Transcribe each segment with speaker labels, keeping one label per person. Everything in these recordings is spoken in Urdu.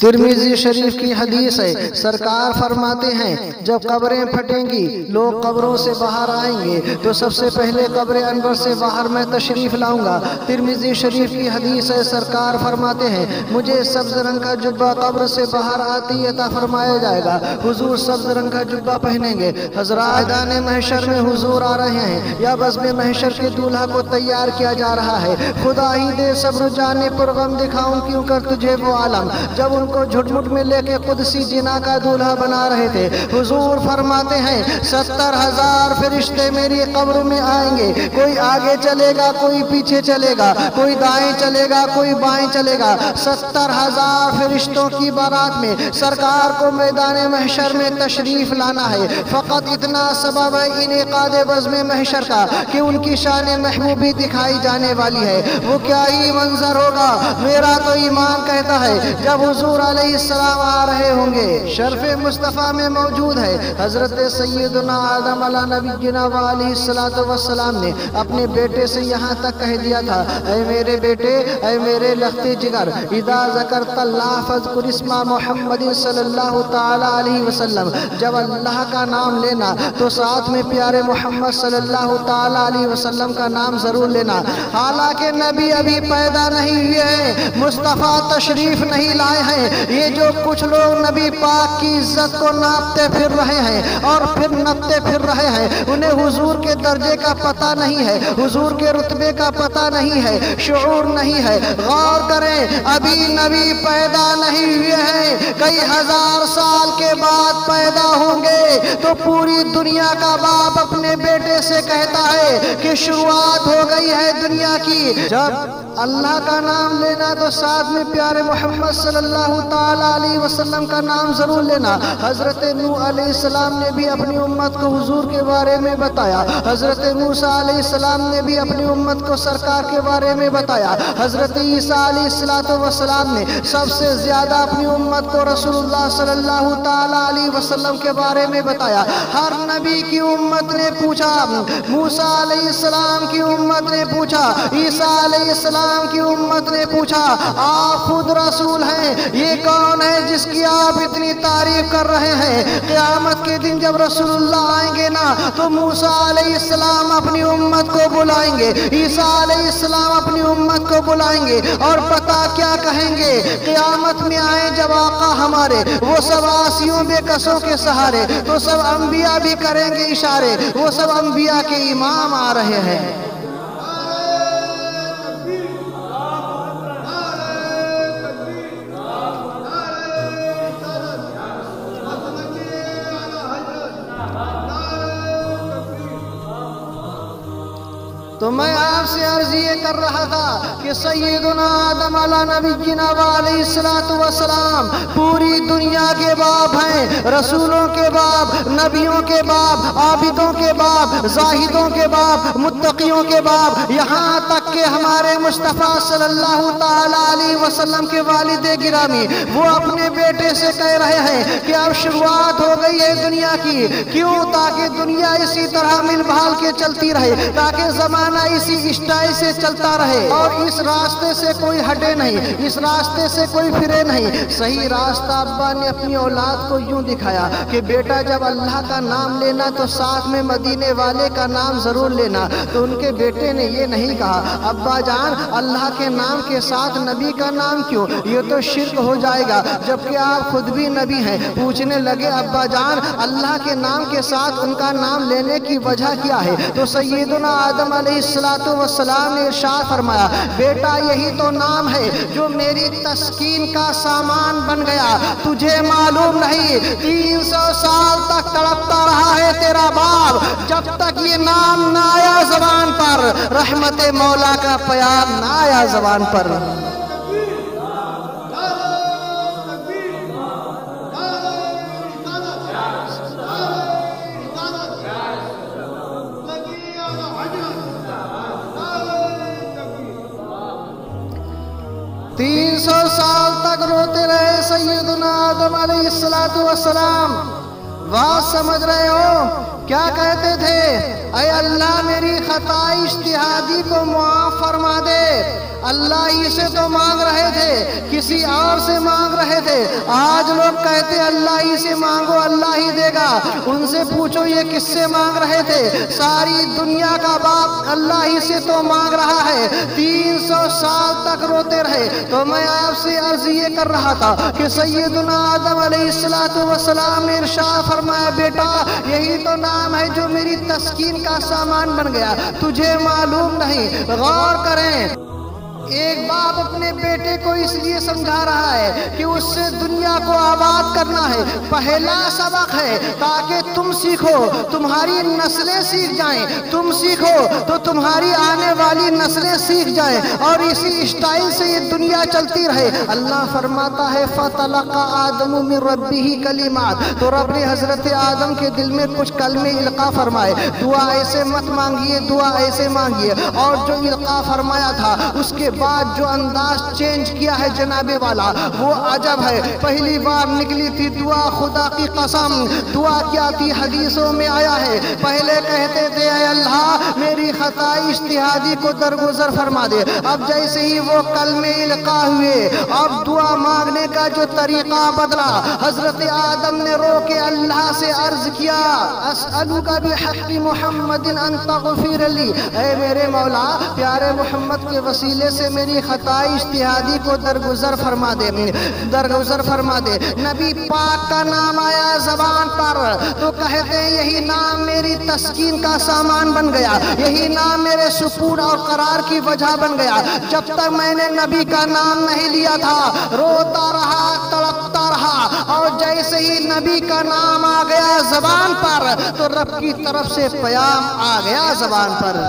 Speaker 1: ترمذی شریف کی حدیث ہے، سرکار فرماتے ہیں جب قبریں پھٹیں گی، لوگ قبروں سے باہر آئیں گے تو سب سے پہلے قبر انور سے باہر میں تشریف لاؤں گا۔ ترمذی شریف کی حدیث ہے، سرکار فرماتے ہیں مجھے سبز رنگ کا جبہ قبر سے باہر آتی عطا فرمایا جائے گا۔ حضور سبز رنگ کا جبہ پہنیں گے، حضرات میدان محشر میں حضور آ رہے ہیں یا بزم محشر کے دولہا کو تیار کیا جا رہا ہے۔ خدا ہی دے صبر جانے پر غم دکھاؤں کیوں کر تجھے وہ عالم، جب ان کو جھٹمٹ میں لے کے قدسی جنا کا دولہا بنا رہے تھے، حضور فرماتے ہیں 70,000 فرشتے میری قبر میں آئیں گے، کوئی آگے چلے گا، کوئی پیچھے چلے گا، کوئی دائیں چلے گا، کوئی بائیں چلے گا۔ 70,000 فرشتوں کی بارات میں سرکار کو میدان محشر میں تشریف لانا ہے۔ فقط اتنا سبب ہے انعقاد بزم محشر کا کہ ان کی شان محبوبی دکھائی جانے والی ہے۔ وہ کیا ہی منظر ہوگا، میرا تو ایمان کہتا ہے جب حضور علیہ السلام آ رہے ہوں گے۔ شرف مصطفیٰ میں موجود ہے حضرت سیدنا آدم علیہ نبینا علیہ السلام نے اپنے بیٹے سے یہاں تک کہہ دیا تھا، اے میرے بیٹے، اے میرے لخت جگر، اذا ذکرت اللہ فاذکر اسم محمد صلی اللہ تعالی علیہ وسلم، جب اللہ کا نام لینا تو ساتھ میں پیارے محمد صلی اللہ تعالی علیہ وسلم کا نام ضرور لینا۔ حالانکہ نبی ابھی پیدا نہیں ہوئے ہیں، مصطفیٰ تشریف نہیں لائے ہیں، یہ جو کچھ لوگ نبی پاک کی عزت کو ناپتے پھر رہے ہیں اور پھر نپتے پھر رہے ہیں، انہیں حضور کے درجے کا پتہ نہیں ہے، حضور کے رتبے کا پتہ نہیں ہے، شعور نہیں ہے۔ غور کریں، ابھی نبی پیدا نہیں ہوئے ہیں، کئی ہزار سال کے بعد پیدا ہوں گے تو پوری دنیا کا باپ اپنے بیٹے سے کہتا ہے کہ شروعات ہو گئی ہے دنیا کی۔ جب اللہ کا نام لینا تو ساتھ میں پیارے محمد صلی اللہ تعالی علیہ وسلم کا نام ضرور لینا۔ حضرت نوح علیہ السلام نے بھی اپنی امت کو حضور کے بارے میں بتایا، حضرت موسیٰ علیہ السلام نے بھی اپنی امت کو سرکار کے بارے میں بتایا، حضرت عیسیٰ علیہ السلام نے سب سے زیادہ اپنی امت کو رسول اللہ صلی اللہ تعالی علیہ وسلم کے بارے میں بتایا۔ ہر نبی کی امت نے پوچھا، موسیٰ علیہ السلام کی امت نے پوچھا، عیسیٰ علیہ السلام کی امت نے پوچھا، آپ خود رسول ہیں، یہ کون ہے جس کی آپ اتنی تعریف کر رہے ہیں؟ قیامت کے دن جب رسول اللہ آئیں گے نا تو موسیٰ علیہ السلام اپنی امت کو بلائیں گے، عیسیٰ علیہ السلام اپنی امت کو بلائیں گے، اور پتہ کیا کہیں گے؟ قیامت میں آئیں جب آقا ہمارے، وہ سب آسیوں بے کسوں کے سہارے، تو سب انبیاء بھی کریں گے اشارے، وہ سب انبیاء کے امام آ رہے ہیں۔ تو میں آپ سے عرض یہ کر رہا تھا کہ سیدنا آدم علیہ نبینا علیہ السلام پوری دنیا کے باپ ہیں، رسولوں کے باپ، نبیوں کے باپ، عابدوں کے باپ، زاہدوں کے باپ، متقیوں کے باپ، یہاں تک کہ ہمارے مصطفیٰ صلی اللہ تعالی علیہ وسلم کے والد گرامی وہ اپنے بیٹے سے کہہ رہے ہیں کہ اب شروعات ہو گئی ہے دنیا کی۔ کیوں؟ تاکہ دنیا اسی طرح مل بھال کے چلتی رہے، تاکہ زمانہ اسی اسٹائل سے چلتا رہے اور اس راستے سے کوئی ہٹے نہیں، اس راستے سے کوئی پھرے نہیں۔ صحیح راستہ ابا نے اپنی اولاد کو یوں دکھایا کہ بیٹا جب اللہ کا نام لینا تو ساتھ میں مدینے والے کا نام ضرور لینا۔ تو ان کے بیٹے نے یہ نہیں کہا ابا جان اللہ کے نام کے ساتھ نبی کا نام کیوں، یہ تو شرک ہو جائے گا، جبکہ آپ خود بھی نبی ہیں۔ پوچھنے لگے ابا جان اللہ کے نام کے ساتھ ان کا نام لینے کی وجہ کیا ہے؟ تو سیدنا آدم علیہ السلام نے ارشاد فرمایا بیٹا یہی تو نام ہے جو میری تسکین کا سامان بن گیا، تجھے معلوم نہیں 300 سال تک تڑپتا رہا ہے تیرا باپ جب تک یہ نام نہ آیا زبان پر، رحمت مولا کا پیام نہ آیا زبان پر۔ تین 300 سال تک روتے رہے سیدنا آدم علیہ السلام۔ بات سمجھ رہے ہو کیا کہتے تھے؟ اے اللہ میری خطا اجتہادی کو معاف فرما دے، اللہ ہی سے تو مانگ رہے تھے، کسی اور سے مانگ رہے تھے۔ آج لوگ کہتے اللہ ہی سے مانگو اللہ ہی دے گا۔ ان سے پوچھو یہ کس سے مانگ رہے تھے؟ ساری دنیا کا باپ اللہ ہی سے تو مانگ رہا ہے۔ 300 سال تک روتے رہے۔ تو میں آپ سے عرض یہ کر رہا تھا کہ سیدنا آدم علیہ السلام نے ارشاد فرمایا بیٹا یہی تو نام ہے جو میری تسکین کا سامان بن گیا، تجھے معلوم نہیں۔ غور کریں، ایک باپ اپنے بیٹے کو اس لیے سمجھا رہا ہے کہ اس سے دنیا کو آباد کرنا ہے۔ پہلا سبق ہے تاکہ تم سیکھو، تمہاری نسلیں سیکھ جائیں، تم سیکھو تو تمہاری آنے والی نسلیں سیکھ جائیں، اور اسی اسٹائل سے یہ دنیا چلتی رہے۔ اللہ فرماتا ہے فَتَلَقَّى آدَمُ مِن رَبِّهِ کَلِمَاتٍ، تو رب نے حضرت آدم کے دل میں کچھ کلمے القاء فرمائے۔ دعا ایسے مت مانگیے، دعا ایسے مانگیے۔ اور جو القاء فرمایا تھا اس کے بعد جو انداز چینج کیا ہے جناب والا وہ عجب ہے۔ پہلی بار نکلی تھی دعا خدا کی قسم، دعا کیا تھی حدیثوں میں آیا ہے، پہلے کہتے تھے اے اللہ میری خطا اجتہادی کو درگزر فرما دے۔ اب جیسے ہی وہ کلمے القاء ہوئے اب دعا مانگنے کا جو طریقہ بدلا۔ حضرت آدم نے رو کے اللہ سے عرض کیا اسألک بحق محمد ان تغفر لی، اے میرے مولا پیارے محمد کے وسیلے سے میری خطا اجتہادی کو درگزر فرما دے، درگزر فرما دے۔ نبی پاک کا نام آیا زبان پر تو کہتے ہیں یہی نام میری تسکین کا سامان بن گیا، یہی نام میرے سکون اور قرار کی وجہ بن گیا۔ جب تک میں نے نبی کا نام نہیں لیا تھا روتا رہا، تڑپتا رہا، اور جیسے ہی نبی کا نام آ گیا زبان پر تو رب کی طرف سے پیام آ گیا زبان پر۔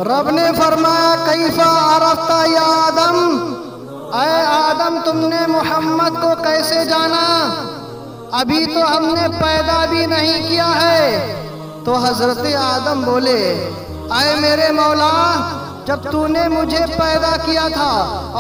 Speaker 1: رب نے فرمایا کیفا عرفت یا آدم، اے آدم تم نے محمد کو کیسے جانا؟ ابھی تو ہم نے پیدا بھی نہیں کیا ہے۔ تو حضرت آدم بولے اے میرے مولا جب تو نے مجھے پیدا کیا تھا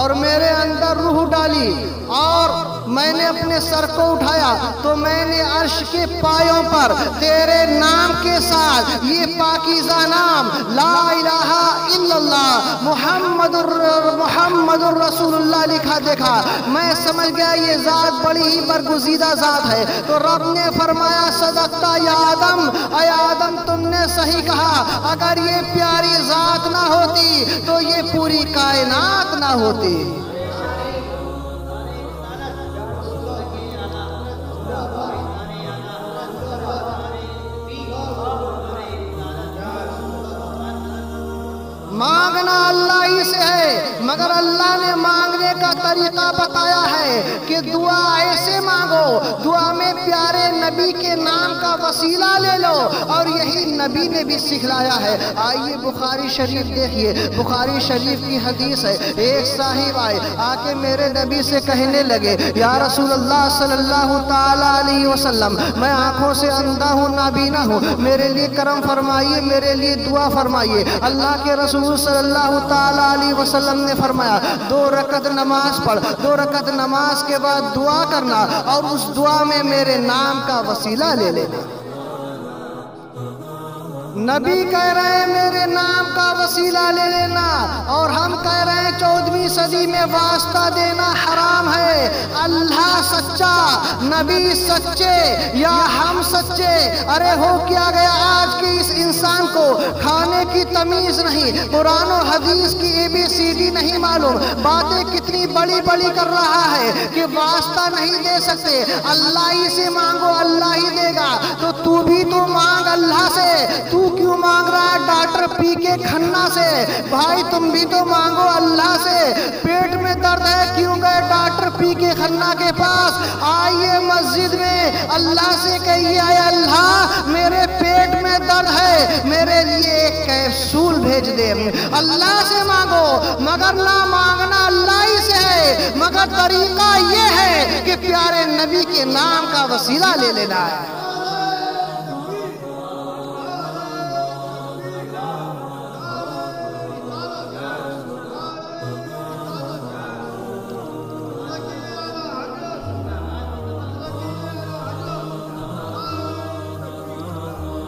Speaker 1: اور میرے اندر روح ڈالی اور میں نے اپنے سر کو اٹھایا تو میں نے عرش کے پایوں پر تیرے نام کے ساتھ یہ پاکیزہ نام لا الہ الا اللہ محمد الرسول اللہ لکھا دیکھا۔ میں سمجھ گیا یہ ذات بڑی ہی برگزیدہ ذات ہے۔ تو رب نے فرمایا صدقتا یا آدم، اے آدم تم نے صحیح کہا، اگر یہ پیاری ذات نہ ہوتی تو یہ پوری کائنات نہ ہوتی۔ مانگنا اللہ ہی سے ہے، مگر اللہ نے مانگنے کا طریقہ بتایا ہے کہ دعا ایسے مانگو، دعا میں پیارے نبی کے نام کا وسیلہ لے لو، اور یہی نبی نے بھی سکھلایا ہے۔ آئیے بخاری شریف دیکھیے، بخاری شریف کی حدیث ہے، ایک صاحب آئے آ کے میرے نبی سے کہنے لگے یا رسول اللہ صلی اللہ تعالیٰ علیہ وسلم میں آنکھوں سے اندھا ہوں، نابینا ہوں، میرے لیے کرم فرمائیے، میرے لیے دعا فرمائیے۔ اللہ کے رسول صلی اللہ تعالیٰ علیہ وسلم نے فرمایا 2 رکعت نماز پڑھ، 2 رکعت نماز کے بعد دعا کرنا اور اس دعا میں میرے نام کا وسیلہ لے لینا۔ نبی کہہ رہے ہیں میرے نام کا وسیلہ لے لینا، اور ہم کہہ رہے ہیں 14ویں صدی میں واسطہ دینا حرام ہے۔ اللہ سچا، نبی سچے یا ہم سچے؟ ارے ہو کیا گیا آج کے اس انسان کو کھانے کی تمیز نہیں، قرآن و حدیث کی ABCD نہیں معلوم، باتیں کتنی بڑی بڑی کر رہا ہے کہ واسطہ نہیں دے سکتے، اللہ ہی سے مانگو اللہ ہی دے گا۔ تو بھی تو مانگ اللہ سے، تو کیوں مانگ رہا ہے ڈاکٹر پی کے کھنا سے؟ بھائی تم بھی تو مانگو اللہ سے۔ پیٹ میں درد ہے کیوں گئے ڈاکٹر پی کے کھنا کے پاس؟ آئیے مسجد میں اللہ سے کہیے اے اللہ میرے پیٹ میں درد ہے، میرے لیے ایک کیپسول بھیج دے۔ اللہ سے مانگو، مگر نہ مانگنا اللہ ہی سے ہے، مگر طریقہ یہ ہے کہ پیارے نبی کے نام کا وسیلہ لے لینا ہے۔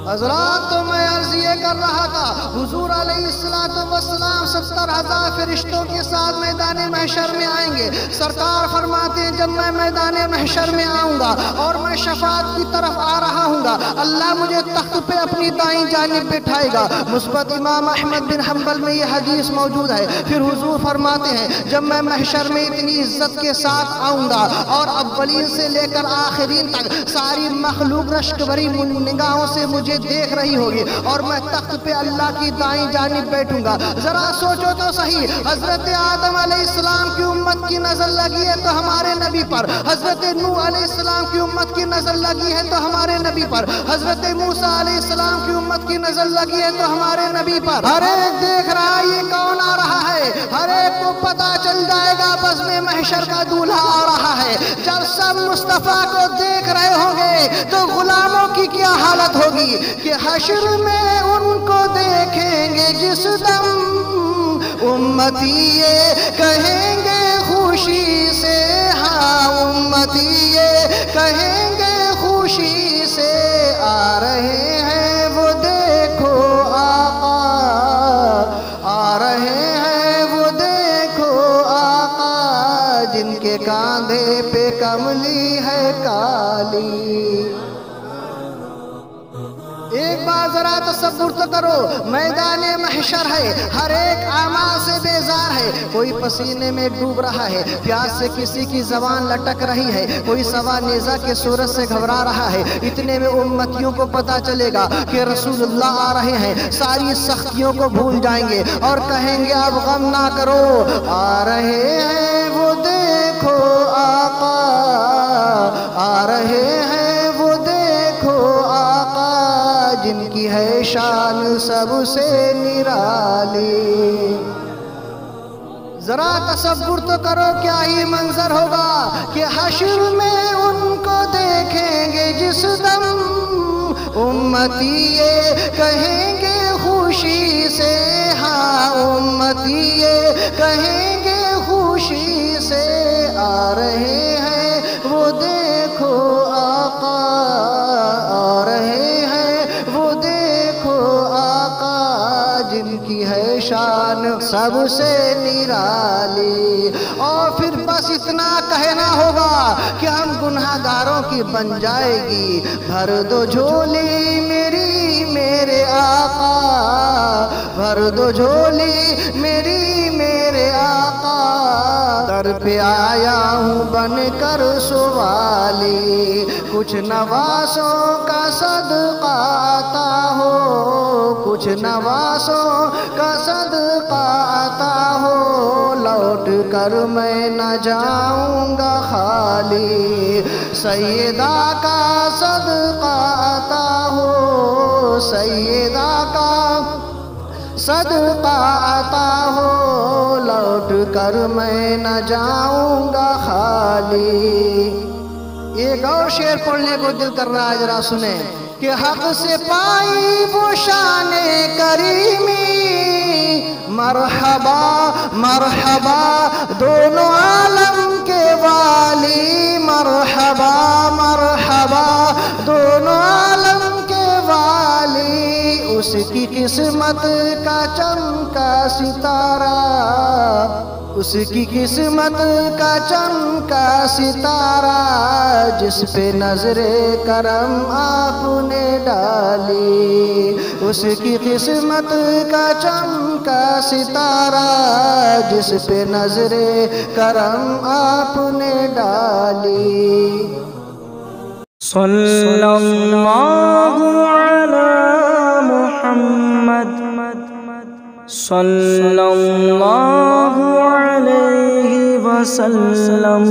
Speaker 1: حضرات تو میں عرض یہ کر رہا تھا، حضور علیہ السلام 70,000 فرشتوں کے ساتھ میدان محشر میں آئیں گے۔ سرکار فرماتے ہیں جب میں میدان محشر میں آؤں گا اور میں شفاعت کی طرف آ رہا ہوں گا، اللہ مجھے تخت پہ اپنی دائیں جانب بٹھائے گا۔ مثبت امام احمد بن حنبل میں یہ حدیث موجود ہے۔ پھر حضور فرماتے ہیں جب میں محشر میں اتنی عزت کے ساتھ آؤں گا اور اولین سے لے کر آخرین تک ساری مخلوق رشک بھری نگاہوں سے مجھے دیکھ رہی ہوگی اور میں تخت پہ اللہ کی دائیں جانب بیٹھوں گا۔ ذرا سوچو تو صحیح، حضرت آدم علیہ السلام کی امت کی نظر لگی ہے تو ہمارے نبی پر، حضرت نوح علیہ السلام کی امت کی نظر لگی ہے تو ہمارے نبی پر، حضرت موسیٰ علیہ السلام کی امت کی نظر لگی ہے تو ہمارے نبی پر۔ ہر ایک دیکھ رہا ہے یہ کون آ رہا ہے، ہر ایک کو پتا چل جائے گا بس میں محشر کا دولہا آ رہا ہے۔ جب سب مصطفیٰ کو دیکھ رہے ہوں گے تو غلاموں کی کیا حالت ہوگی کہ حشر میں ان کو دیکھیں گے جس دم، امتی یہ کہیں گے خوشی سے، ہاں امتی یہ کہیں گے خوشی سے، آ رہے ہیں وہ دیکھو آقا، آ رہے ہیں وہ دیکھو آقا، جن کے کاندھے پہ کملی ہے کالی۔ ایک بار ذرا تصور تو کرو، میدان محشر ہے، ہر ایک اعمال سے بیزار ہے، کوئی پسینے میں ڈوب رہا ہے، پیاس سے کسی کی زبان لٹک رہی ہے، کوئی سوا نیزہ کے صورت سے گھبرا رہا ہے۔ اتنے میں امتیوں کو پتا چلے گا کہ رسول اللہ آ رہے ہیں، ساری سختیوں کو بھول جائیں گے اور کہیں گے اب غم نہ کرو، آ رہے ہیں وہ دیکھو آقا، آ رہے ہیں وہ دیکھو آقا، جن کی ہے شان سب سے نرالی۔ ذرا تصور تو کرو کیا ہی منظر ہوگا کہ حشر میں ان کو دیکھیں گے جس دم، امتی یہ کہیں گے خوشی سے، ہاں امتی یہ کہیں گے خوشی سے، آ رہے ہیں وہ دیکھو آقا، آ رہے ہیں وہ دیکھو آقا، جن کی ہے شان سب سے نرالی۔ اور پھر بس اتنا کہنا ہوگا کہ ہم گناہگاروں کی بن جائے گی، بھر دو جھولی میری میرے آقا، بھر دو جھولی میری میرے آقا، در پہ آیا ہوں بن کر سوالی، کچھ نواسوں کا صدقہ عطا ہو، کچھ نواسوں کا صدقہ عطا ہو، لوٹ کر میں نہ جاؤں گا خالی، سیدہ کا صدقہ عطا ہو، سیدہ کا صدقہ عطا ہو، لوٹ کر میں نہ جاؤں گا خالی۔ ایک اور شعر پڑھنے کو دل کر رہا ہے، ذرا سنیں کہ حق سے پائی وہ شان کریمی، مرحبا مرحبا دونوں عالم کے والی، مرحبا مرحبا دونوں عالم کے والی، اس کی قسمت کا چمکا ستارہ، اس کی قسمت کا چمکا ستارہ، جس پہ نظر کرم آپ نے ڈالی، اس کی قسمت کا چمکا ستارہ، جس پہ نظر کرم آپ نے ڈالی۔
Speaker 2: صلی اللہ علی محمد صلی اللہ علیہ وسلم۔